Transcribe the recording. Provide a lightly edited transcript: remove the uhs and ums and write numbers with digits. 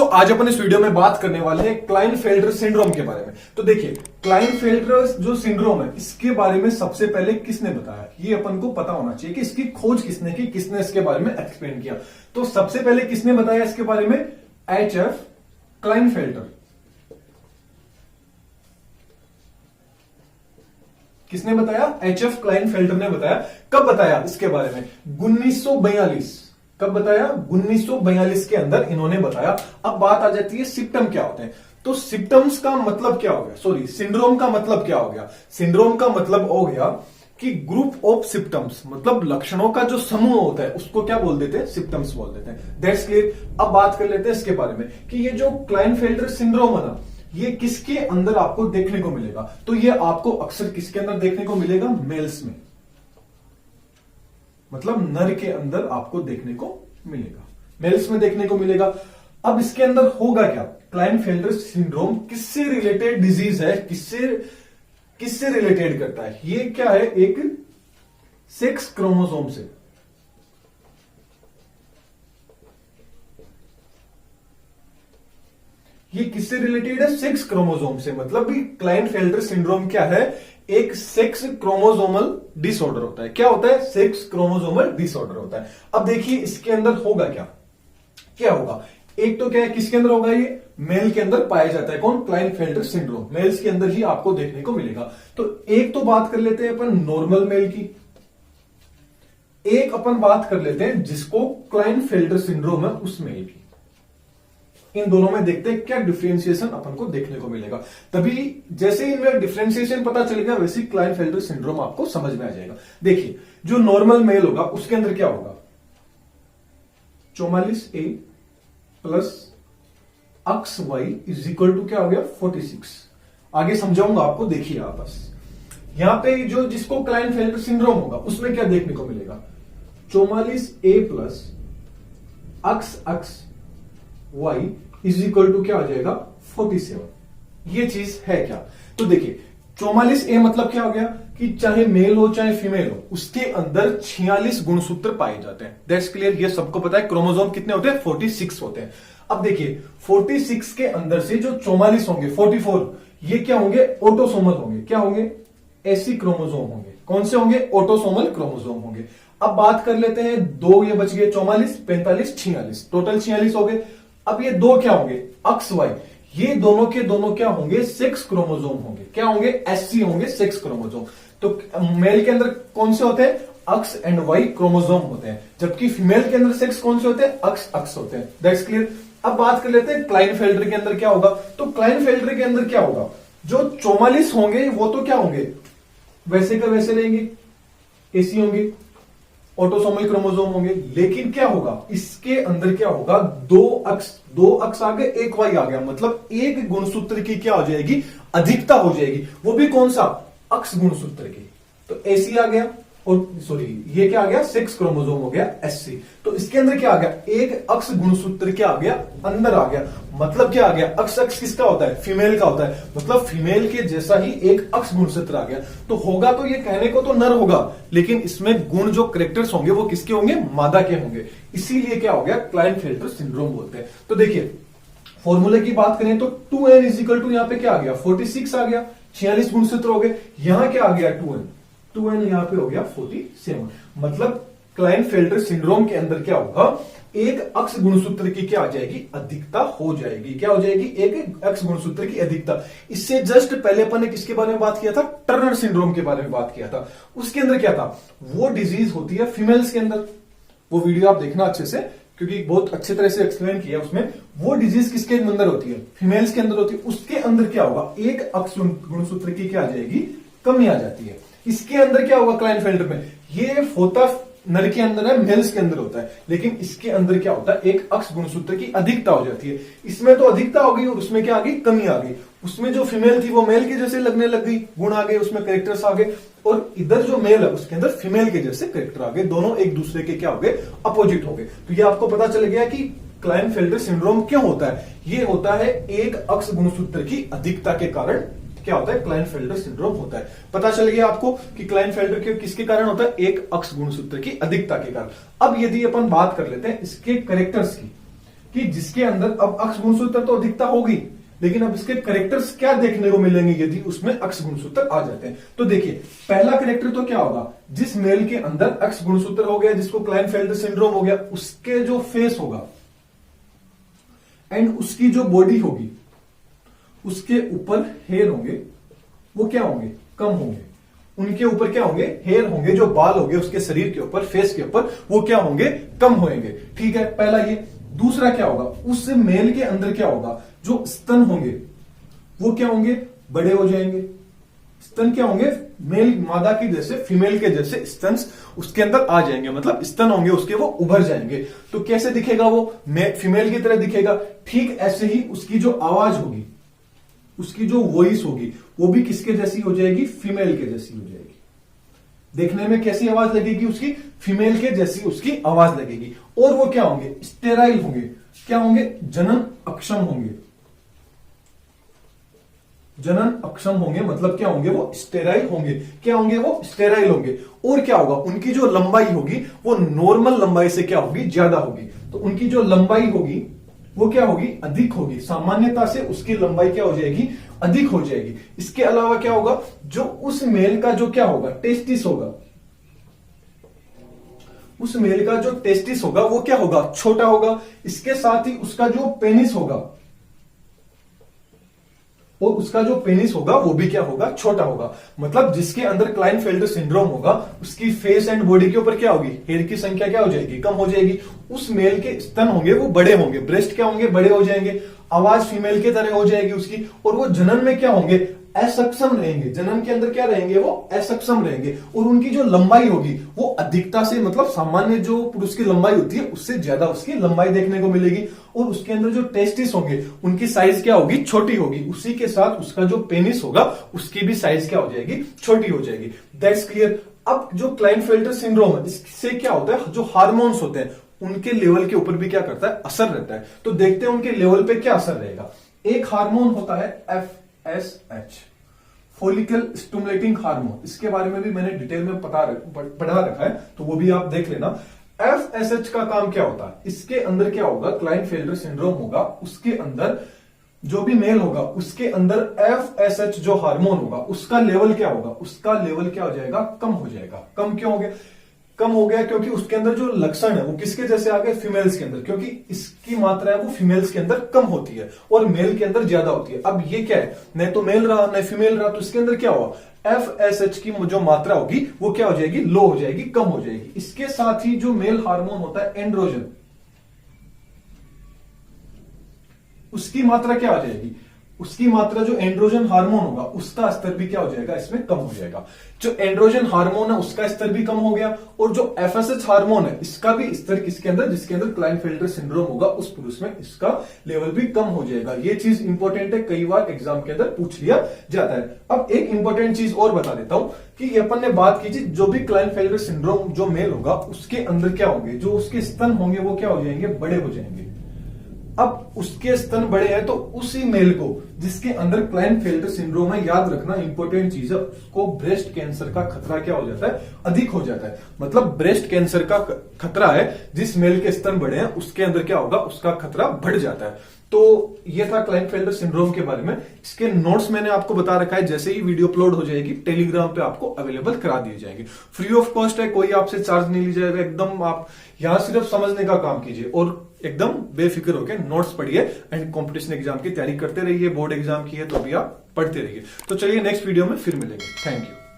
आज अपन इस वीडियो में बात करने वाले हैं क्लाइनफेल्टर सिंड्रोम के बारे में। तो देखिए, क्लाइनफेल्टर जो सिंड्रोम है इसके बारे में सबसे पहले किसने बताया, ये अपन को पता होना चाहिए कि इसकी खोज किसने की, किसने इसके बारे में एक्सप्लेन किया। तो सबसे पहले किसने बताया इसके बारे में, एच.एफ. क्लाइनफेल्टर। किसने बताया, एच.एफ. क्लाइनफेल्टर ने बताया। कब बताया इसके बारे में, 1942। कब बताया, 1942 के अंदर इन्होंने बताया। अब बात आ जाती है सिम्टम क्या होते हैं। तो सिम्टम्स का मतलब क्या हो गया, सॉरी सिंड्रोम का मतलब क्या हो गया। सिंड्रोम का मतलब हो गया कि ग्रुप ऑफ सिम्टम्स, मतलब लक्षणों का जो समूह होता है उसको क्या बोल देते हैं, सिम्टम्स बोल देते हैं। That's clear. अब बात कर लेते हैं इसके बारे में कि ये जो क्लाइनफेल्टर सिंड्रोम है ना, ये किसके अंदर आपको देखने को मिलेगा। तो ये आपको अक्सर किसके अंदर देखने को मिलेगा, मेल्स में, मतलब नर के अंदर आपको देखने को मिलेगा, मेल्स में देखने को मिलेगा। अब इसके अंदर होगा क्या, क्लाइनफेल्टर सिंड्रोम किससे रिलेटेड डिजीज है, किससे रिलेटेड करता है, ये क्या है, एक सेक्स क्रोमोसोम से। ये किससे रिलेटेड है, सेक्स क्रोमोसोम से। मतलब भी क्लाइनफेल्टर सिंड्रोम क्या है, एक सेक्स क्रोमोसोमल डिसऑर्डर होता है। क्या होता है, सेक्स क्रोमोसोमल डिसऑर्डर होता है। अब देखिए इसके अंदर होगा क्या, क्या होगा, एक तो क्या है, किसके अंदर होगा, ये मेल के अंदर पाया जाता है। कौन, क्लाइनफेल्टर सिंड्रोम मेल्स के अंदर ही आपको देखने को मिलेगा। तो एक तो बात कर लेते हैं अपन नॉर्मल मेल की, एक अपन बात कर लेते हैं जिसको क्लाइनफेल्टर सिंड्रोम है उस मेल की। इन दोनों में देखते हैं क्या डिफरेंशिएशन अपन को देखने को मिलेगा। तभी जैसे ही इनमें डिफरेंशिएशन पता चलेगा वैसे क्लाइनफेल्टर सिंड्रोम आपको समझ में आ जाएगा। देखिए जो नॉर्मल मेल होगा उसके अंदर क्या होगा, 44A plus XY is equal to क्या हो गया, 46। आगे समझाऊंगा आपको, देखिए आप बस यहां पे जो जिसको क्लाइनफेल्टर सिंड्रोम होगा उसमें क्या देखने को मिलेगा, 44A plus XY is equal to क्या हो जाएगा, 47। ये चीज है क्या, तो देखिए 44A मतलब क्या हो गया कि चाहे मेल हो चाहे फीमेल हो उसके अंदर 46 गुणसूत्र पाए जाते हैं। दैट्स क्लियर, ये सबको पता है। क्रोमोसोम कितने होते हैं, 46 होते हैं। अब देखिए 46 के अंदर से जो 44 होंगे, 44, ये क्या होंगे, ऑटोसोमल होंगे। क्या होंगे, ऐसी क्रोमोसोम होंगे। कौन से होंगे, ऑटोसोमल क्रोमोसोम होंगे। अब बात कर लेते हैं, दो ये बच गए, 44, 45, 46, टोटल 46 हो गए। अब ये दो क्या होंगे, XY, ये दोनों के दोनों क्या होंगे, सेक्स क्रोमोसोम होंगे। क्या होंगे, SC होंगे, सेक्स क्रोमोसोम। तो मेल के अंदर कौन से होते हैं, X एंड Y क्रोमोसोम होते हैं, जबकि फीमेल के अंदर सेक्स कौन से होते हैं, X होते हैं। That's clear. अब बात कर लेते हैं क्लाइनफेल्टर के अंदर क्या होगा। तो क्लाइनफेल्टर के अंदर क्या होगा, जो 44 होंगे वो तो क्या होंगे, वैसे का वैसे रहेंगे, एसी होंगे, ऑटोसोमल क्रोमोसोम होंगे। लेकिन क्या होगा, इसके अंदर क्या होगा, दो अक्स आ गए, एक वाई आ गया, मतलब एक गुणसूत्र की क्या हो जाएगी, अधिकता हो जाएगी। वो भी कौन सा, अक्स गुणसूत्र की। तो एसी आ गया, और सॉरी ये क्या आ गया, सेक्स क्रोमोसोम हो गया, एससी। तो इसके अंदर क्या आ गया, एक अक्स गुणसूत्र क्या आ गया, अंदर आ गया। मतलब क्या आ गया, अक्स किसका होता है, फीमेल का होता है। मतलब फीमेल के जैसा ही एक अक्स गुणसूत्र आ गया। तो होगा तो ये कहने को तो नर होगा, लेकिन इसमें गुण जो करेक्टर्स होंगे वो किसके होंगे, मादा के होंगे। इसीलिए क्या हो गया, क्लाइनफेल्टर सिंड्रोम बोलते हैं। तो देखिए फॉर्मूले की बात करें तो 2n इज इक्वल टू, यहां पे क्या आ गया, 46 आ गया, 46 गुणसूत्र हो गए। यहां क्या आ गया, 2n यहां पे हो गया 47। मतलब क्लाइनफेल्टर सिंड्रोम के अंदर क्या होगा, एक अक्स गुणसूत्र की क्या आ जाएगी, अधिकता हो जाएगी। क्या हो जाएगी, एक अक्स गुणसूत्र की अधिकता। इससे जस्ट पहले अपन ने किसके बारे में बात किया था, टर्नर सिंड्रोम के बारे में बात किया था। उसके अंदर क्या था, वो डिजीज होती है फीमेल्स के अंदर। वो वीडियो आप देखना अच्छे से, क्योंकि बहुत अच्छे तरह से एक्सप्लेन किया उसमें। वो डिजीज किसके अंदर होती है, फीमेल्स के अंदर होती है। उसके अंदर क्या होगा, एक अक्स गुणसूत्र की क्या आ जाएगी, कमी आ जाती है। इसके अंदर क्या होगा, क्लाइनफेल्टर में ये होता नर के अंदर है, मेल्स के अंदर होता है। लेकिन इसके अंदर क्या होता है, एक अक्स गुणसूत्र की अधिकता हो जाती है। इसमें तो अधिकता हो गई और उसमें क्या आ गई, कमी आ गई। उसमें जो फीमेल थी वो मेल के जैसे लगने लग गई, गुण आ गए, उसमें कैरेक्टर्स आ गए। और इधर जो मेल है उसके अंदर फीमेल के जैसे कैरेक्टर आ गए। दोनों एक दूसरे के क्या हो गए, अपोजिट हो गए। तो ये आपको पता चल गया कि क्लाइनफेल्टर सिंड्रोम क्यों होता है। ये होता है एक अक्स गुणसूत्र की अधिकता के कारण क्या होता है, क्लाइनफेल्टर सिंड्रोम होता है। पता चल गया आपको कि क्लाइनफेल्टर के किसके कारण होता है, एक अक्स गुणसूत्र की अधिकता के कारण। अब यदि अपन बात कर लेते हैं इसके कैरेक्टर्स की, कि जिसके अंदर अब अक्ष गुणसूत्र तो अधिकता होगी, लेकिन अब इसके करेक्टर्स क्या देखने को मिलेंगे यदि उसमें अक्ष गुणसूत्र आ जाते हैं। तो देखिए पहला करेक्टर तो क्या होगा, जिस मेल के अंदर अक्ष गुणसूत्र हो गया, जिसको क्लाइनफेल्टर सिंड्रोम हो गया, उसके जो फेस होगा एंड उसकी जो बॉडी होगी, उसके ऊपर हेयर होंगे, वो क्या होंगे, कम होंगे। उनके ऊपर क्या होंगे, हेयर होंगे, जो बाल होंगे उसके शरीर के ऊपर, फेस के ऊपर, वो क्या होंगे, कम होंगे। ठीक है, पहला ये। दूसरा क्या होगा, उस मेल के अंदर क्या होगा, जो स्तन होंगे वो क्या होंगे, बड़े हो जाएंगे। स्तन क्या होंगे, मेल मादा की जैसे, फीमेल के जैसे स्तन उसके अंदर आ जाएंगे, मतलब स्तन होंगे उसके, वो उभर जाएंगे। तो कैसे दिखेगा वो, फीमेल की तरह दिखेगा। ठीक ऐसे ही उसकी जो आवाज होगी, उसकी जो वॉइस होगी, वो भी किसके जैसी हो जाएगी, फीमेल के जैसी हो जाएगी। देखने में कैसी आवाज लगेगी उसकी, फीमेल के जैसी उसकी आवाज लगेगी। और वो क्या होंगे, स्टेराइल होंगे। क्या होंगे, जनन अक्षम होंगे। जनन अक्षम होंगे मतलब क्या होंगे, वो स्टेराइल होंगे। क्या होंगे, वो स्टेराइल होंगे। और क्या होगा, उनकी जो लंबाई होगी वो नॉर्मल लंबाई से क्या होगी, ज्यादा होगी। तो उनकी जो लंबाई होगी वो क्या होगी, अधिक होगी। सामान्यता से उसकी लंबाई क्या हो जाएगी, अधिक हो जाएगी। इसके अलावा क्या होगा, जो उस मेल का जो क्या होगा, टेस्टिस होगा, उस मेल का जो टेस्टिस होगा वो क्या होगा, छोटा होगा। इसके साथ ही उसका जो पेनिस होगा, और उसका जो पेनिस होगा वो भी क्या होगा, छोटा होगा। मतलब जिसके अंदर क्लाइनफेल्टर सिंड्रोम होगा, उसकी फेस एंड बॉडी के ऊपर क्या होगी, हेयर की संख्या क्या हो जाएगी, कम हो जाएगी। उस मेल के स्तन होंगे वो बड़े होंगे, ब्रेस्ट क्या होंगे, बड़े हो जाएंगे। आवाज फीमेल की तरह हो जाएगी उसकी। और वो जनन में क्या होंगे, असक्षम रहेंगे। जनन के अंदर क्या रहेंगे, वो असक्षम रहेंगे। और उनकी जो लंबाई होगी वो अधिकता से, मतलब सामान्य जो पुरुष की लंबाई होती है उससे ज्यादा उसकी लंबाई देखने को मिलेगी। और उसके अंदर जो टेस्टिस होंगे उनकी साइज क्या होगी, छोटी होगी। उसी के साथ उसका जो पेनिस होगा उसकी भी साइज क्या हो जाएगी, छोटी हो जाएगी। That's clear. अब जो क्लाइनफेल्टर सिंड्रोम है, इससे क्या होता है, जो हार्मोन्स होते हैं उनके लेवल के ऊपर भी क्या करता है, असर रहता है। तो देखते हैं उनके लेवल पे क्या असर रहेगा। एक हार्मोन होता है FSH, फोलिकल स्टिमुलेटिंग हार्मोन। इसके बारे में भी मैंने डिटेल में पढ़ा रखा है, तो वो भी आप देख लेना। FSH का काम क्या होता है, इसके अंदर क्या होगा, क्लाइनफेल्टर सिंड्रोम होगा, उसके अंदर जो भी मेल होगा उसके अंदर FSH जो हार्मोन होगा उसका लेवल क्या होगा, उसका लेवल क्या हो जाएगा, कम हो जाएगा। कम क्यों हो गया, कम हो गया क्योंकि उसके अंदर जो लक्षण है वो किसके जैसे आ गए, फीमेल्स के अंदर। क्योंकि इसकी मात्रा है वो फीमेल्स के अंदर कम होती है और मेल के अंदर ज्यादा होती है। अब ये क्या है, न तो मेल रहा न फीमेल रहा, तो इसके अंदर क्या हुआ, FSH की जो मात्रा होगी वो क्या हो जाएगी, लो हो जाएगी, कम हो जाएगी। इसके साथ ही जो मेल हार्मोन होता है एंड्रोजन, उसकी मात्रा क्या हो जाएगी, उसकी मात्रा जो एंड्रोजन हार्मोन होगा उसका स्तर भी क्या हो जाएगा, इसमें कम हो जाएगा। जो एंड्रोजन हार्मोन है उसका स्तर भी कम हो गया, और जो FSH हार्मोन है इसका भी स्तर किसके अंदर, जिसके अंदर क्लाइनफेल्टर सिंड्रोम होगा उस पुरुष में, इसका लेवल भी कम हो जाएगा। ये चीज इंपॉर्टेंट है, कई बार एग्जाम के अंदर पूछ लिया जाता है। अब एक इंपॉर्टेंट चीज और बता देता हूं कि अपन ने बात की थी, जो भी क्लाइनफेल्टर सिंड्रोम जो मेल होगा उसके अंदर क्या होंगे, जो उसके स्तन होंगे वो क्या हो जाएंगे, बड़े हो जाएंगे। अब उसके स्तन बड़े हैं तो उसी मेल को जिसके अंदर क्लाइनफेल्टर सिंड्रोम है, याद रखना इंपॉर्टेंट चीज है, उसको ब्रेस्ट कैंसर का खतरा क्या हो जाता है, अधिक हो जाता है। मतलब ब्रेस्ट कैंसर का खतरा है, जिस मेल के स्तन बड़े हैं उसके अंदर क्या होगा, उसका खतरा बढ़ जाता है। तो ये था क्लाइनफेल्टर सिंड्रोम के बारे में। इसके नोट्स मैंने आपको बता रखा है, जैसे ही वीडियो अपलोड हो जाएगी टेलीग्राम पे आपको अवेलेबल करा दिए जाएंगे। फ्री ऑफ कॉस्ट है, कोई आपसे चार्ज नहीं लिया जाएगा। एकदम आप यहां सिर्फ समझने का काम कीजिए और एकदम बेफिक्र होकर नोट्स पढ़िए एंड कॉम्पिटिशन एग्जाम की तैयारी करते रहिए। बोर्ड एग्जाम की है तो भी आप पढ़ते रहिए। तो चलिए नेक्स्ट वीडियो में फिर मिलेंगे। Thank you.